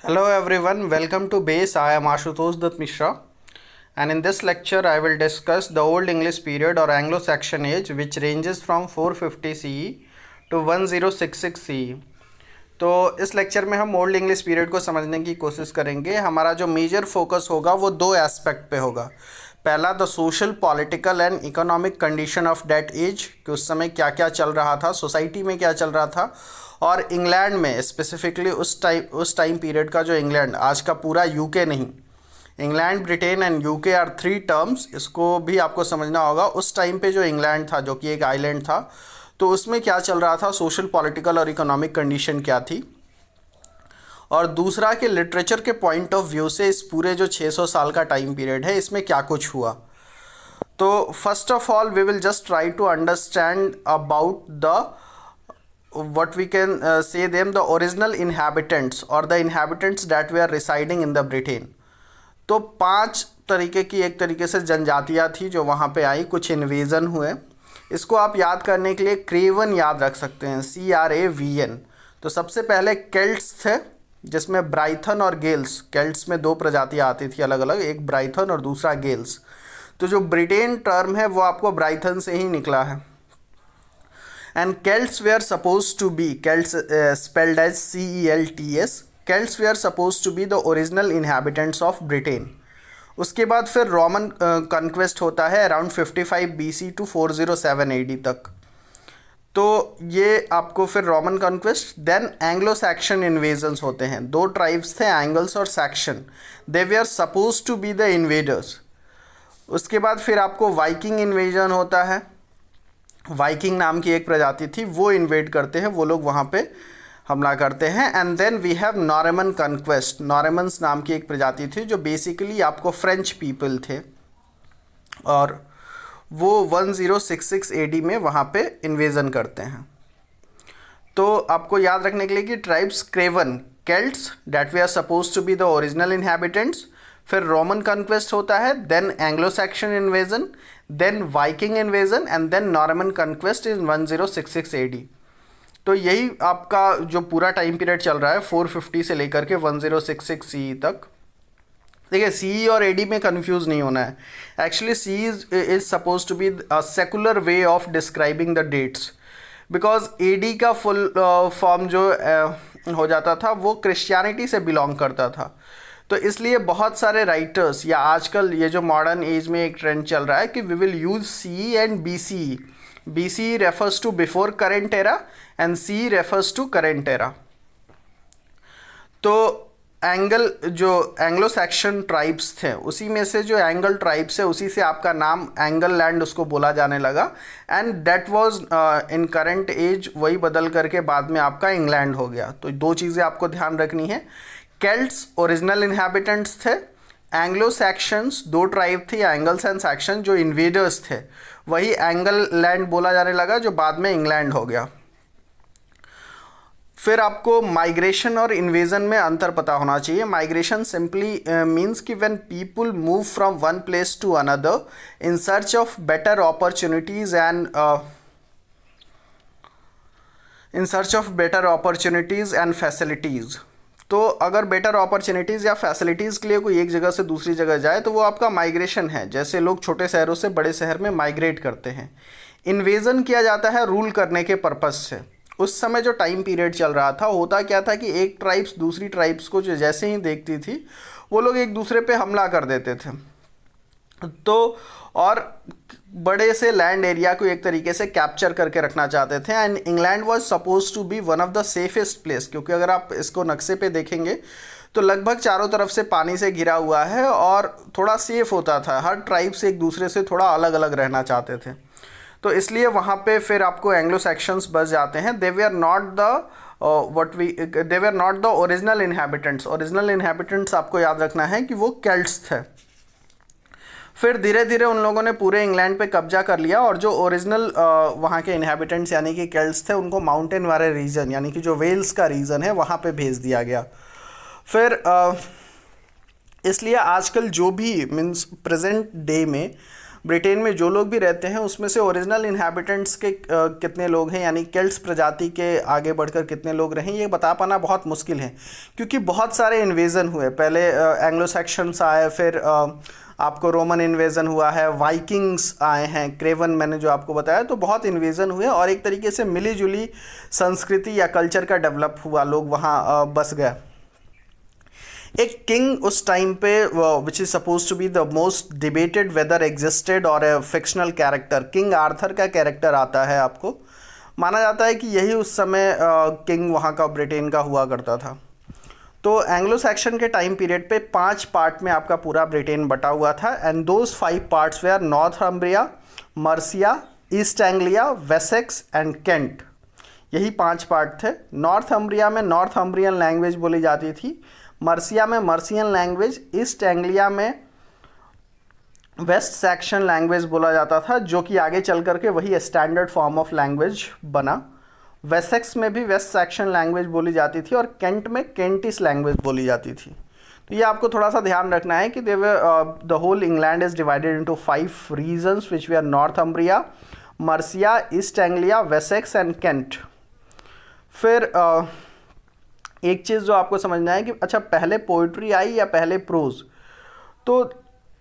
Hello everyone, welcome to BASE. I am Ashutosh Dutt Mishra, and in this lecture I will discuss the Old English period or Anglo-Saxon age, which ranges from 450 CE to 1066 CE. तो इस lecture में हम old English period को समझने की कोशिश करेंगे। हमारा जो मेजर फोकस होगा वो दो एस्पेक्ट पे होगा। पहला, the social, political and economic condition of that age, कि उस समय क्या क्या चल रहा था, सोसाइटी में क्या चल रहा था, और इंग्लैंड में स्पेसिफिकली उस टाइम पीरियड का जो इंग्लैंड, आज का पूरा यूके नहीं, England, Britain and UK are three terms, इसको भी आपको समझना होगा। उस टाइम पे जो इंग्लैंड था, जो कि एक आइलैंड था, तो उसमें क्या चल रहा था, सोशल, पॉलिटिकल और इकोनॉमिक कंडीशन क्या थी। और दूसरा कि लिटरेचर के पॉइंट ऑफ व्यू से इस पूरे जो 600 साल का टाइम पीरियड है, इसमें क्या कुछ हुआ। तो first of all we will just try to understand about the what we can say them the original inhabitants or the inhabitants that were residing in the Britain। तो 5 तरीके की एक तरीके से जनजातियाँ थी जो वहाँ पे आई, कुछ इन्वेजन हुए। इसको आप याद करने के लिए क्रेवन याद रख सकते हैं, CRAVN। तो सबसे पहले केल्ट्स थे, जिसमें ब्राइथन और गेल्स, केल्ट्स में 2 प्रजातियाँ आती थी अलग अलग, एक ब्राइथन और दूसरा गेल्स। तो जो ब्रिटेन टर्म है वो आपको ब्राइथन से ही निकला है। And Celts were supposed to be, Celts spelled as CELTS, Celts were supposed to be the original inhabitants of Britain। उसके बाद फिर रोमन कॉन्क्वेस्ट होता है अराउंड 55 BC टू 407 AD तक। तो ये आपको फिर Roman conquest, then Anglo Saxon invasions होते हैं। 2 ट्राइब्स थे, एंगल्स और Saxon, they were are suppose to be the invaders. उसके बाद फिर आपको वाइकिंग इन्वेजन होता है, वाइकिंग नाम की एक प्रजाति थी, वो इन्वेड करते हैं, वो लोग वहाँ पे हमला करते हैं। And then we have Norman conquest, Normans नाम की एक प्रजाति थी जो बेसिकली आपको फ्रेंच पीपल थे, और वो 1066 AD में वहाँ पे इन्वेजन करते हैं। तो आपको याद रखने के लिए कि tribes craven, Celts that we are suppose to be the original inhabitants, फिर रोमन कॉन्क्वेस्ट होता है, then Anglo Saxon invasion, then Viking invasion and then Norman conquest in 1066 AD। तो यही आपका जो पूरा टाइम पीरियड चल रहा है 450 से लेकर के 1066 CE तक। देखिए, CE और AD में कंफ्यूज नहीं होना है। Actually CE is suppose to be a secular way of describing the dates, because AD का फुल फॉर्म जो हो जाता था वो क्रिश्चियनिटी से बिलोंग करता था। तो इसलिए बहुत सारे राइटर्स, या आजकल ये जो मॉडर्न एज में एक ट्रेंड चल रहा है कि we will use CE and BCE। BCE refers to before current era and CE refers to current era. तो एंगल, जो एंग्लो सैक्शन ट्राइब्स थे, उसी में से जो एंगल ट्राइब्स है, उसी से आपका नाम एंगल लैंड उसको बोला जाने लगा, and that was in current age वही बदल करके बाद में आपका इंग्लैंड हो गया। तो 2 चीज़ें आपको ध्यान रखनी है। केल्ट्स ओरिजिनल इन्हेबिटेंट्स थे, एंग्लो सैक्शंस 2 ट्राइब थी, एंगल्स एंड सैक्शन, जो इन्वेडर्स थे, वही एंगल लैंड बोला जाने लगा, जो बाद में इंग्लैंड हो गया। फिर आपको माइग्रेशन और इन्वेजन में अंतर पता होना चाहिए। माइग्रेशन सिंपली मीन्स कि when people move from one place to another in search of better opportunities and facilities. तो अगर बेटर अपॉर्चुनिटीज़ या फैसिलिटीज़ के लिए कोई एक जगह से दूसरी जगह जाए तो वो आपका माइग्रेशन है। जैसे लोग छोटे शहरों से बड़े शहर में माइग्रेट करते हैं। इन्वेजन किया जाता है रूल करने के पर्पज़ से। उस समय जो टाइम पीरियड चल रहा था, होता क्या था कि एक ट्राइब्स दूसरी ट्राइब्स को जो जैसे ही देखती थी, वो लोग एक दूसरे पे हमला कर देते थे। तो और बड़े से लैंड एरिया को एक तरीके से कैप्चर करके रखना चाहते थे। And England was suppose to be one of the safest place, क्योंकि अगर आप इसको नक्शे पे देखेंगे तो लगभग चारों तरफ से पानी से घिरा हुआ है और थोड़ा सेफ होता था। हर ट्राइब से एक दूसरे से थोड़ा अलग अलग रहना चाहते थे, तो इसलिए वहाँ पे फिर आपको एंग्लो सैक्शंस बस जाते हैं। They were not the original inhabitants. Original inhabitants आपको याद रखना है कि वो केल्ट्स थे। फिर धीरे धीरे उन लोगों ने पूरे इंग्लैंड पे कब्जा कर लिया, और जो ओरिजिनल वहाँ के इन्हेबिटेंट्स यानी कि केल्ट्स थे, उनको माउंटेन वाले रीजन यानी कि जो वेल्स का रीजन है वहाँ पे भेज दिया गया। फिर इसलिए आजकल जो भी मीन्स प्रेजेंट डे में ब्रिटेन में जो लोग भी रहते हैं उसमें से ओरिजिनल इन्हेबिटेंट्स के कितने लोग हैं, यानी केल्ट्स प्रजाति के आगे बढ़कर कितने लोग रहे, ये बता पाना बहुत मुश्किल है, क्योंकि बहुत सारे इन्वेजन हुए। पहले एंग्लो सेक्शंस आए, फिर आपको रोमन इन्वेजन हुआ है, वाइकिंग्स आए हैं, क्रेवन मैंने जो आपको बताया, तो बहुत इन्वेजन हुए और एक तरीके से मिली जुली संस्कृति या कल्चर का डेवलप हुआ, लोग वहाँ बस गए। एक किंग उस टाइम पे which is suppose to be the most debated whether existed और a fictional character, King Arthur का कैरेक्टर आता है। आपको माना जाता है कि यही उस समय किंग वहाँ का ब्रिटेन का हुआ करता था। तो एंग्लो सैक्सन के टाइम पीरियड पे 5 पार्ट में आपका पूरा ब्रिटेन बटा हुआ था, and those 5 parts were Northumbria, Mercia, East Anglia, Wessex and Kent. यही 5 पार्ट थे। नॉर्थम्ब्रिया में नॉर्थम्ब्रियन लैंग्वेज बोली जाती थी, मर्सिया में मर्सियन लैंग्वेज, ईस्ट एंग्लिया में वेस्ट सैक्सन लैंग्वेज बोला जाता था, जो कि आगे चल करके वही स्टैंडर्ड फॉर्म ऑफ लैंग्वेज बना। वेसेक्स में भी वेस्ट सैक्सन लैंग्वेज बोली जाती थी और केंट में केंटिश लैंग्वेज बोली जाती थी। तो ये आपको थोड़ा सा ध्यान रखना है कि the whole England is divided into 5 regions which we are Northumbria, Mercia, East Anglia, Wessex and Kent. फिर एक चीज़ जो आपको समझना है कि अच्छा पहले पोइट्री आई या पहले प्रोज। तो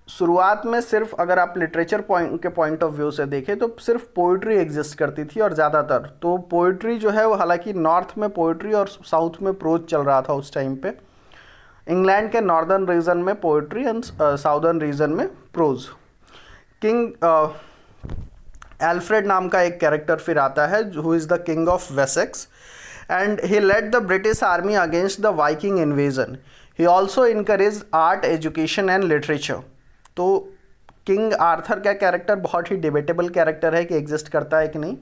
शुरुआत में सिर्फ अगर आप लिटरेचर पॉइंट ऑफ व्यू से देखें तो सिर्फ पोइट्री एग्जिस्ट करती थी, और ज़्यादातर तो पोइट्री जो है वो, हालांकि नॉर्थ में पोइट्री और साउथ में प्रोज चल रहा था उस टाइम पे। इंग्लैंड के नॉर्दर्न रीजन में पोइट्री एंड साउदर्न रीजन में प्रोज। किंग एल्फ्रेड नाम का एक कैरेक्टर फिर आता है, who is the king of Wessex, and he led the British army against the Viking invasion. He also encouraged art, education and literature. तो king Arthur का character बहुत ही डिबेटेबल कैरेक्टर है कि एग्जिस्ट करता है कि नहीं।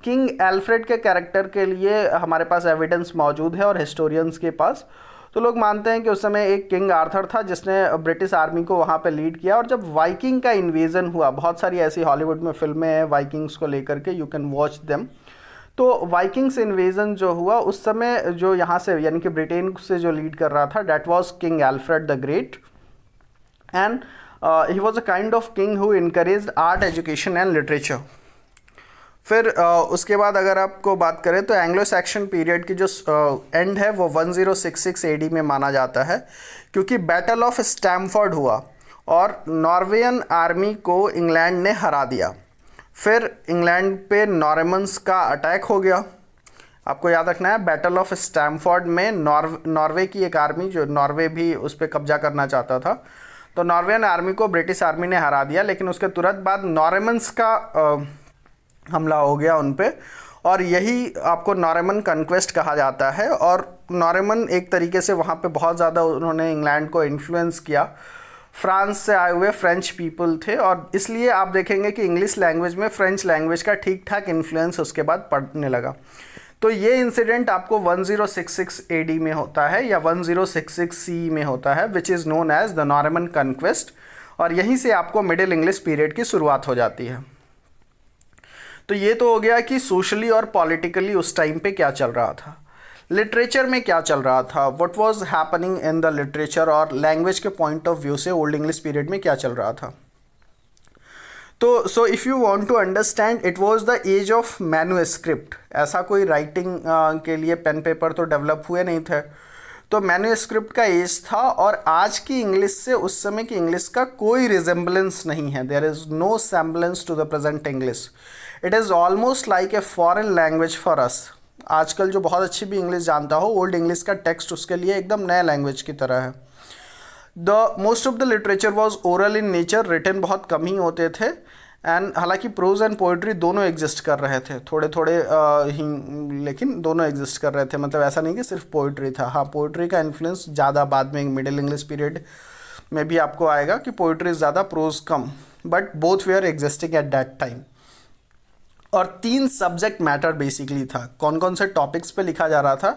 किंग एल्फ्रेड के कैरेक्टर के लिए हमारे पास एविडेंस मौजूद है और हिस्टोरियंस के पास। तो लोग मानते हैं कि उस समय एक किंग आर्थर था जिसने ब्रिटिश आर्मी को वहाँ पे लीड किया, और जब वाइकिंग का इन्वेजन हुआ, बहुत सारी ऐसी हॉलीवुड में फिल्में हैं वाइकिंग्स को लेकर के, यू कैन वॉच देम। तो वाइकिंग्स इन्वेजन जो हुआ उस समय जो यहाँ से यानी कि ब्रिटेन से जो लीड कर रहा था, that was king Alfred the great, and he was a kind of king who encouraged art, education and literature. फिर उसके बाद अगर आपको बात करें तो एंग्लो सैक्सन पीरियड की जो एंड है वो 1066 एडी में माना जाता है, क्योंकि बैटल ऑफ स्टैमफोर्ड हुआ और नॉर्वेयन आर्मी को इंग्लैंड ने हरा दिया। फिर इंग्लैंड पे नॉर्मन्स का अटैक हो गया। आपको याद रखना है बैटल ऑफ स्टैमफोर्ड में नॉर्वे की एक आर्मी, जो नॉर्वे भी उस पर कब्जा करना चाहता था, तो नॉर्वेयन आर्मी को ब्रिटिश आर्मी ने हरा दिया, लेकिन उसके तुरंत बाद नॉर्मन्स का हमला हो गया उन पे, और यही आपको नॉर्मन कन्क्वेस्ट कहा जाता है। और नॉर्मन एक तरीके से वहाँ पे बहुत ज़्यादा उन्होंने इंग्लैंड को इन्फ्लुएंस किया। फ्रांस से आए हुए फ्रेंच पीपल थे, और इसलिए आप देखेंगे कि इंग्लिश लैंग्वेज में फ्रेंच लैंग्वेज का ठीक ठाक इन्फ्लुएंस उसके बाद पड़ने लगा। तो ये इंसिडेंट आपको 1066 एडी में होता है या 1066 सी में होता है, which is known as the Norman conquest, और यहीं से आपको मिडिल इंग्लिश पीरियड की शुरुआत हो जाती है। तो ये तो हो गया कि सोशली और पॉलिटिकली उस टाइम पे क्या चल रहा था। लिटरेचर में क्या चल रहा था, what was happening in the literature, और लैंग्वेज के पॉइंट ऑफ व्यू से ओल्ड इंग्लिश पीरियड में क्या चल रहा था। तो so if you want to understand, it was the age of manuscript. ऐसा कोई राइटिंग के लिए पेन पेपर तो डेवलप हुए नहीं थे, तो मैन्युस्क्रिप्ट का एज था, और आज की इंग्लिश से उस समय की इंग्लिश का कोई रिजेम्बलेंस नहीं है। There is no semblance to the present English. It is almost like a foreign language for us. आजकल जो बहुत अच्छी भी इंग्लिश जानता हो, ओल्ड इंग्लिश का टेक्स्ट उसके लिए एकदम नया लैंग्वेज की तरह है। The most of the literature was oral in nature, written बहुत कम ही होते थे, एंड हालांकि प्रोज एंड पोइट्री दोनों एग्जिस्ट कर रहे थे, थोड़े थोड़े ही, लेकिन दोनों एग्जिस्ट कर रहे थे। मतलब ऐसा नहीं कि सिर्फ पोइट्री था। हाँ, पोइट्री का इन्फ्लुएंस ज़्यादा बाद में मिडिल इंग्लिश पीरियड में भी आपको आएगा कि पोइट्री ज़्यादा, प्रोज कम, but both were existing at that time. और 3 सब्जेक्ट मैटर बेसिकली था। कौन कौन से टॉपिक्स पे लिखा जा रहा था,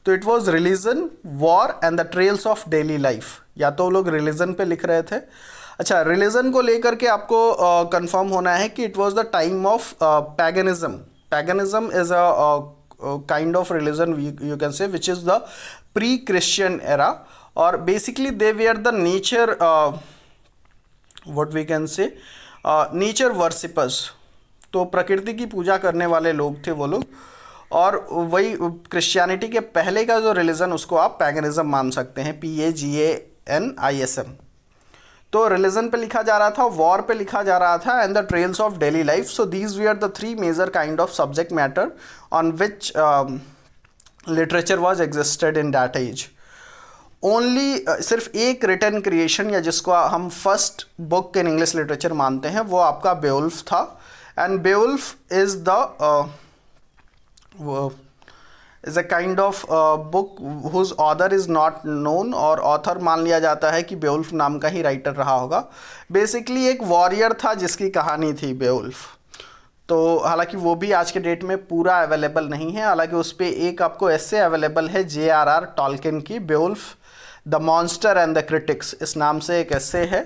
तो it was religion, war and the trails of daily life. या तो लोग रिलीजन पे लिख रहे थे। अच्छा, रिलीजन को लेकर के आपको कंफर्म होना है कि it was the time of paganism. Paganism is a kind of religion you can say which is the pre Christian era, और basically they were the nature what we can say nature worshippers, तो प्रकृति की पूजा करने वाले लोग थे वो लोग। और वही क्रिश्चियनिटी के पहले का जो रिलीजन उसको आप पैगनिज्म मान सकते हैं, PAGANISM। तो रिलीजन पे लिखा जा रहा था, वॉर पे लिखा जा रहा था, and the trails of daily life. So these we are the three major kind of subject matter on which literature was existed in that age. Only सिर्फ एक रिटन क्रिएशन या जिसको हम first book in English literature मानते हैं वो आपका Beowulf था। And Beowulf is the is a kind of book whose author is not known, और ऑथर मान लिया जाता है कि बेवुल्फ नाम का ही राइटर रहा होगा। बेसिकली एक वॉरियर था जिसकी कहानी थी बेवुल्फ। तो हालांकि वो भी आज के डेट में पूरा अवेलेबल नहीं है, हालांकि उस पर एक आपको ऐसे अवेलेबल है JRR टॉल्किन की, Beowulf the monster and the critics, इस नाम से एक ऐसे है,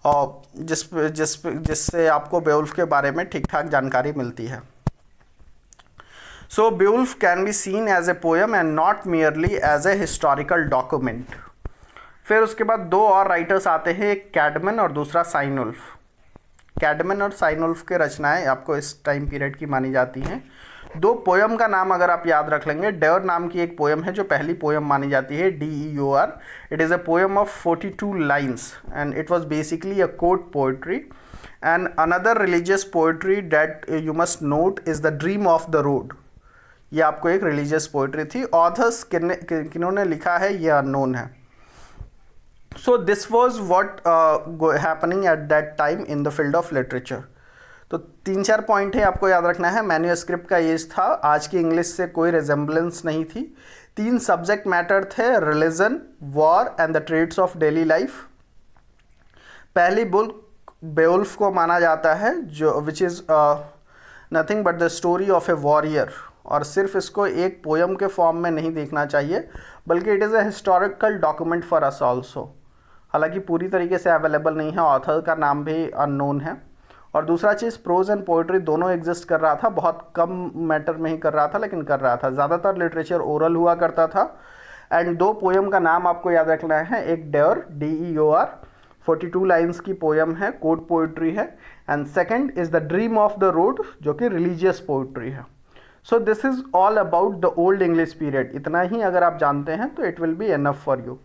और जिससे आपको बेवुल्फ के बारे में ठीक ठाक जानकारी मिलती है। So Beowulf can be seen as a poem and not merely as a historical document. फिर उसके बाद दो और राइटर्स आते हैं, एक कैडमन और दूसरा साइनवुल्फ। कैडमन और साइनवुल्फ के रचनाएं आपको इस टाइम पीरियड की मानी जाती हैं। दो पोयम का नाम अगर आप याद रख लेंगे, डेयर नाम की एक पोयम है जो पहली पोयम मानी जाती है, DEOR। It is a poem of 42 lines and it was basically a court poetry. And another religious poetry that you must note is the dream of the road. ये आपको एक रिलीजियस पोएट्री थी। Authors किन्होंने लिखा है ये unknown है। So this was what happening at that time in the field of literature. तो 3-4 point है आपको याद रखना है। मैन्यूस्क्रिप्ट का एज था, आज की इंग्लिश से कोई रिजेम्बलेंस नहीं थी। 3 सब्जेक्ट मैटर थे, religion, war and the trades of daily life. पहली बुक बेवुल्फ को माना जाता है जो which is nothing but the story of a warrior, और सिर्फ इसको एक पोयम के फॉर्म में नहीं देखना चाहिए बल्कि it is a historical document for us also. हालांकि पूरी तरीके से अवेलेबल नहीं है, ऑथर का नाम भी अननोन है। और दूसरा चीज़, प्रोज एंड पोइट्री दोनों एग्जिस्ट कर रहा था, बहुत कम मैटर में ही कर रहा था लेकिन कर रहा था। ज़्यादातर लिटरेचर ओरल हुआ करता था। एंड 2 पोयम का नाम आपको याद रखना है, एक डेयर DEOR 42 लाइन्स की पोयम है, कोर्ट पोइट्री है, and second is the dream of the road जो कि रिलीजियस पोइट्री है। So this is all about the old English period. इतना ही अगर आप जानते हैं तो it will be enough for you.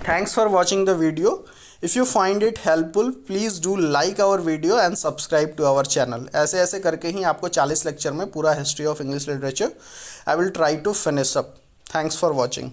Thanks for watching the video. If you find it helpful, please do like our video and subscribe to our channel. ऐसे ऐसे करके ही आपको 40 लेक्चर में पूरा history of English literature I will try to finish up. Thanks for watching.